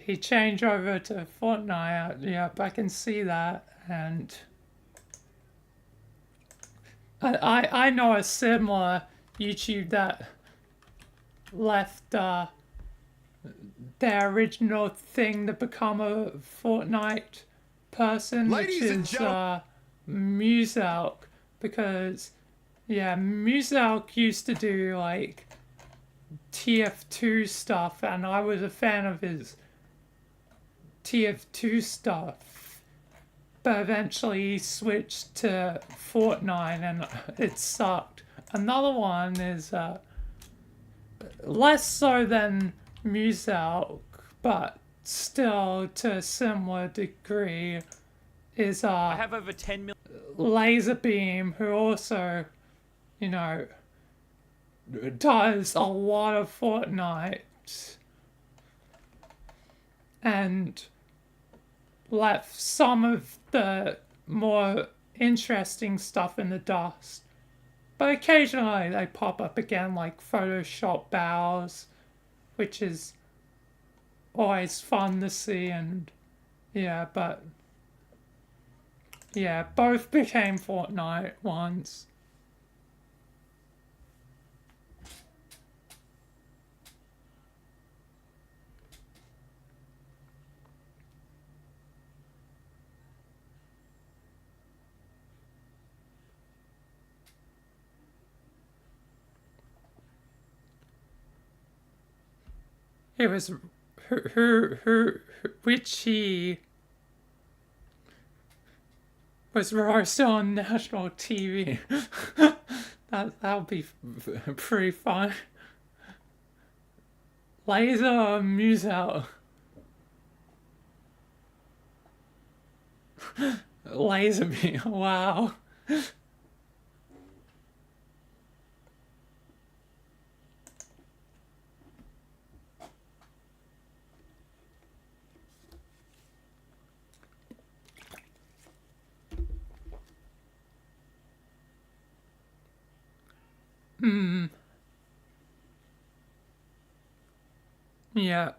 He changed over to Fortnite. Yep, I can see that. And I know a similar YouTube that left their original thing to become a Fortnite person, Ladies and which is Muselk, because yeah, Muselk used to do like TF2 stuff, and I was a fan of his TF2 stuff, but eventually he switched to Fortnite and it sucked. Another one is less so than Muselk, but still to a similar degree, is I have over 10 million. Laserbeam, who also, you know, does a lot of Fortnite and left some of the more interesting stuff in the dust. But occasionally they pop up again, like Photoshop bows, which is always fun to see. And yeah, but yeah, both became Fortnite once. It was which he was roasted on national TV. That'll be pretty fun. Laser Musel. Laser me. Wow. Yeah.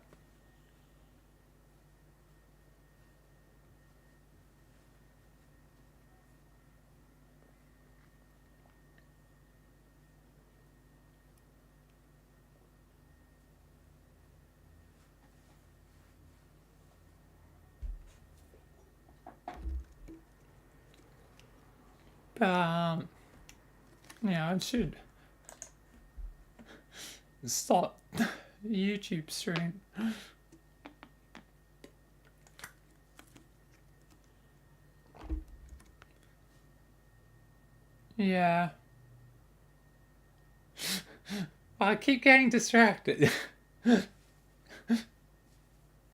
Yeah, I should start YouTube stream. Yeah. I keep getting distracted.